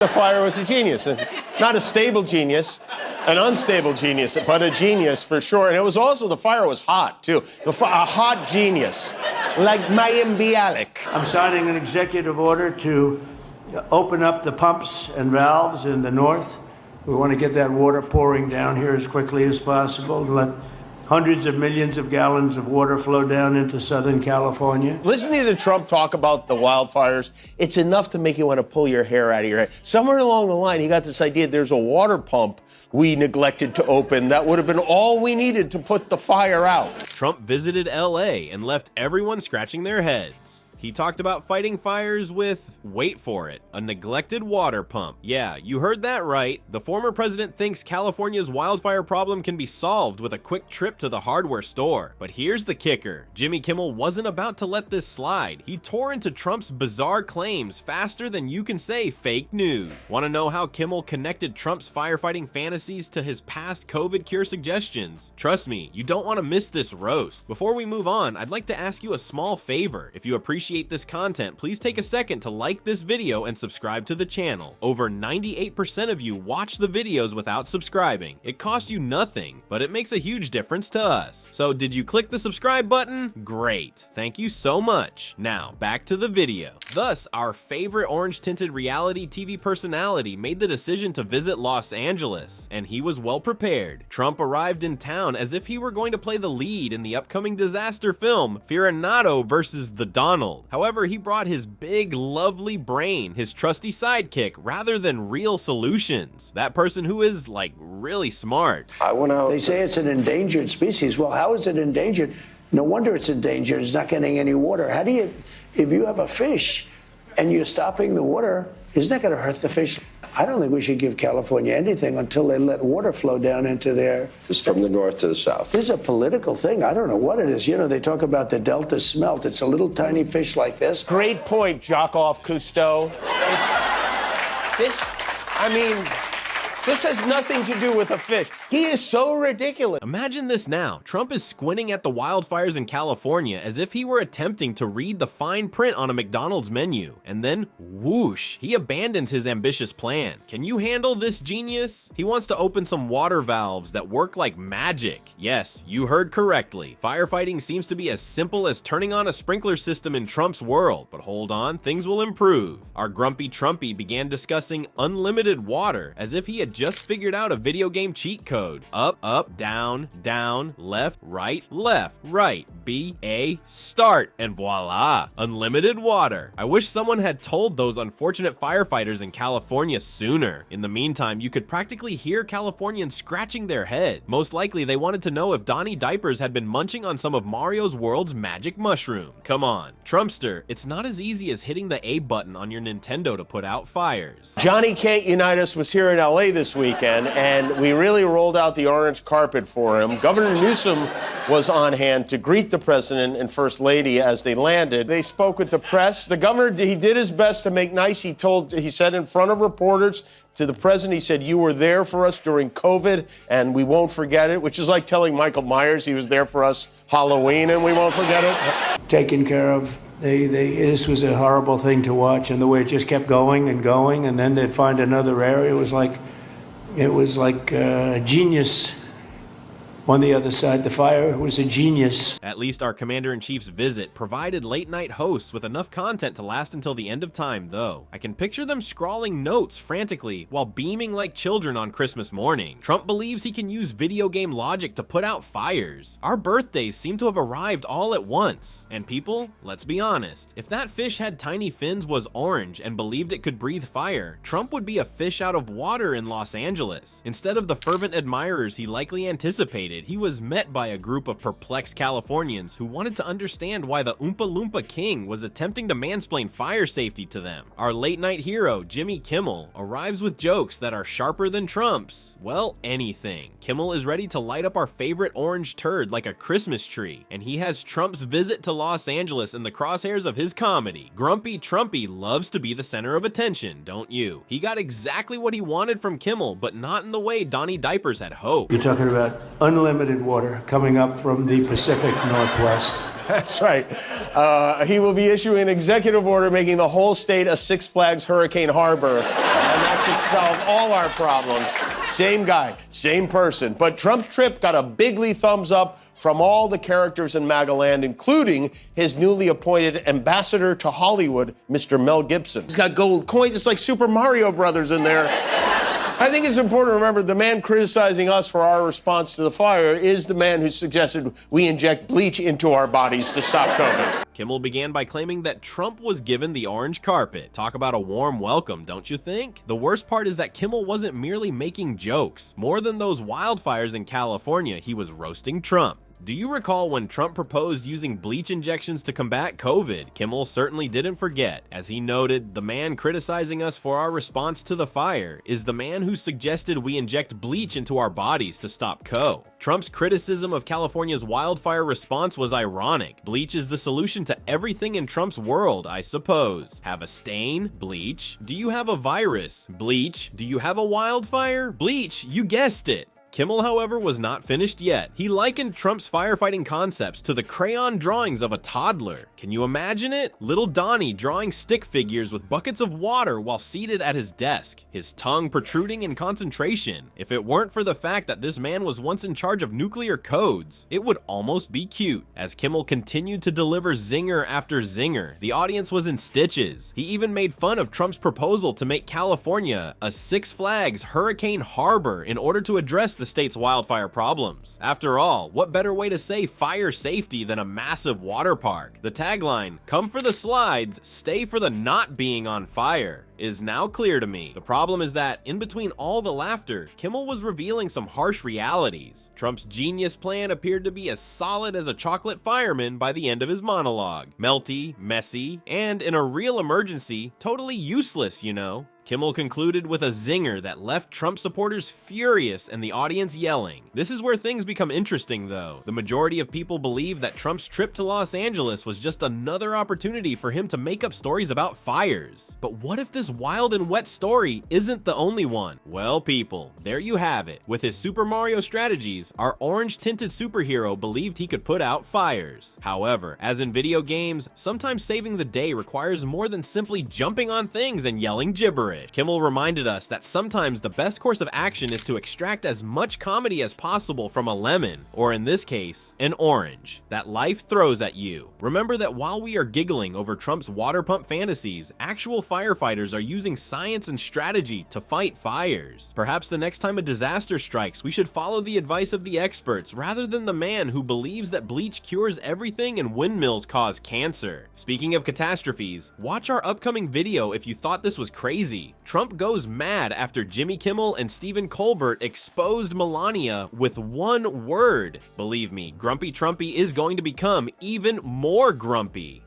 The fire was a genius. Not a stable genius, an unstable genius, but a genius for sure. And it was also, the fire was hot, too. A hot genius, like Mayim Bialik. I'm signing an executive order to open up the pumps and valves in the north. We want to get that water pouring down here as quickly as possible and let hundreds of millions of gallons of water flow down into Southern California. Listening to Trump talk about the wildfires, it's enough to make you want to pull your hair out of your head. Somewhere along the line, he got this idea there's a water pump we neglected to open that would have been all we needed to put the fire out. Trump visited LA and left everyone scratching their heads. He talked about fighting fires with, wait for it, a neglected water pump. Yeah, you heard that right. The former president thinks California's wildfire problem can be solved with a quick trip to the hardware store. But here's the kicker. Jimmy Kimmel wasn't about to let this slide. He tore into Trump's bizarre claims faster than you can say fake news. Want to know how Kimmel connected Trump's firefighting fantasies to his past COVID cure suggestions? Trust me, you don't want to miss this roast. Before we move on, I'd like to ask you a small favor. If you appreciate this content, please take a second to like this video and subscribe to the channel. Over 98% of you watch the videos without subscribing. It costs you nothing, but it makes a huge difference to us. So did you click the subscribe button? Great. Thank you so much. Now, back to the video. Thus, our favorite orange-tinted reality TV personality made the decision to visit Los Angeles, and he was well prepared. Trump arrived in town as if he were going to play the lead in the upcoming disaster film, Fiorinato versus the Donald. However, he brought his big, lovely brain, his trusty sidekick, rather than real solutions. That person who is, like, really smart. They say it's an endangered species. Well, how is it endangered? No wonder it's endangered. It's not getting any water. How do you, if you have a fish and you're stopping the water, isn't that going to hurt the fish? I don't think we should give California anything until they let water flow down into there. It's from the north to the south. This is a political thing. I don't know what it is. You know, they talk about the Delta smelt. It's a little tiny fish like this. Great point, Jacques Cousteau. This has nothing to do with a fish. He is so ridiculous. Imagine this now. Trump is squinting at the wildfires in California as if he were attempting to read the fine print on a McDonald's menu. And then, whoosh, he abandons his ambitious plan. Can you handle this genius? He wants to open some water valves that work like magic. Yes, you heard correctly. Firefighting seems to be as simple as turning on a sprinkler system in Trump's world. But hold on, things will improve. Our grumpy Trumpy began discussing unlimited water as if he had just figured out a video game cheat code. Up, up, down, down, left, right, B, A, start, and voila, unlimited water. I wish someone had told those unfortunate firefighters in California sooner. In the meantime, you could practically hear Californians scratching their head. Most likely, they wanted to know if Donnie Diapers had been munching on some of Mario's World's magic mushroom. Come on, Trumpster, it's not as easy as hitting the A button on your Nintendo to put out fires. Johnny Can't Unite Us was here in LA this weekend, and we really rolled out the orange carpet for him. Governor Newsom was on hand to greet the president and first lady as they landed. They spoke with the press. The governor, he did his best to make nice. He said in front of reporters to the president, he said, "You were there for us during COVID, and we won't forget it," which is like telling Michael Myers he was there for us Halloween, and we won't forget it. Taken care of. This was a horrible thing to watch, and the way it just kept going, and then they'd find another area. It was like a genius on the other side. The fire was a genius. At least our commander-in-chief's visit provided late-night hosts with enough content to last until the end of time, though. I can picture them scrawling notes frantically while beaming like children on Christmas morning. Trump believes he can use video game logic to put out fires. Our birthdays seem to have arrived all at once. And people, let's be honest, if that fish had tiny fins, was orange, and believed it could breathe fire, Trump would be a fish out of water in Los Angeles. Instead of the fervent admirers he likely anticipated, he was met by a group of perplexed Californians who wanted to understand why the Oompa Loompa King was attempting to mansplain fire safety to them. Our late-night hero, Jimmy Kimmel, arrives with jokes that are sharper than Trump's, well, anything. Kimmel is ready to light up our favorite orange turd like a Christmas tree, and he has Trump's visit to Los Angeles in the crosshairs of his comedy. Grumpy Trumpy loves to be the center of attention, don't you? He got exactly what he wanted from Kimmel, but not in the way Donnie Diapers had hoped. You're talking about unlimited water coming up from the Pacific Northwest. That's right. He will be issuing an executive order making the whole state a Six Flags Hurricane Harbor. And That should solve all our problems. Same guy, same person. But Trump's trip got a bigly thumbs up from all the characters in MAGA land, including his newly appointed ambassador to Hollywood, Mr. Mel Gibson. He's got gold coins. It's like Super Mario Brothers in there. I think it's important to remember the man criticizing us for our response to the fire is the man who suggested we inject bleach into our bodies to stop COVID. Kimmel began by claiming that Trump was given the orange carpet. Talk about a warm welcome, don't you think? The worst part is that Kimmel wasn't merely making jokes. More than those wildfires in California, he was roasting Trump. Do you recall when Trump proposed using bleach injections to combat COVID? Kimmel certainly didn't forget. As he noted, the man criticizing us for our response to the fire is the man who suggested we inject bleach into our bodies to stop CO. Trump's criticism of California's wildfire response was ironic. Bleach is the solution to everything in Trump's world, I suppose. Have a stain? Bleach. Do you have a virus? Bleach. Do you have a wildfire? Bleach. You guessed it. Kimmel, however, was not finished yet. He likened Trump's firefighting concepts to the crayon drawings of a toddler. Can you imagine it? Little Donnie drawing stick figures with buckets of water while seated at his desk, his tongue protruding in concentration. If it weren't for the fact that this man was once in charge of nuclear codes, it would almost be cute. As Kimmel continued to deliver zinger after zinger, the audience was in stitches. He even made fun of Trump's proposal to make California a Six Flags Hurricane Harbor in order to address the state's wildfire problems. After all, what better way to say fire safety than a massive water park? The tagline, "Come for the slides, stay for the not being on fire," is now clear to me. The problem is that, in between all the laughter, Kimmel was revealing some harsh realities. Trump's genius plan appeared to be as solid as a chocolate fireman by the end of his monologue. Melty, messy, and in a real emergency, totally useless, you know. Kimmel concluded with a zinger that left Trump supporters furious and the audience yelling. This is where things become interesting, though. The majority of people believe that Trump's trip to Los Angeles was just another opportunity for him to make up stories about fires. But what if this wild and wet story isn't the only one? Well, people, there you have it. With his Super Mario strategies, our orange-tinted superhero believed he could put out fires. However, as in video games, sometimes saving the day requires more than simply jumping on things and yelling gibberish. Kimmel reminded us that sometimes the best course of action is to extract as much comedy as possible from a lemon, or in this case, an orange, that life throws at you. Remember that while we are giggling over Trump's water pump fantasies, actual firefighters are using science and strategy to fight fires. Perhaps the next time a disaster strikes, we should follow the advice of the experts rather than the man who believes that bleach cures everything and windmills cause cancer. Speaking of catastrophes, watch our upcoming video if you thought this was crazy. Trump goes mad after Jimmy Kimmel and Stephen Colbert exposed Melania with one word. Believe me, Grumpy Trumpy is going to become even more grumpy.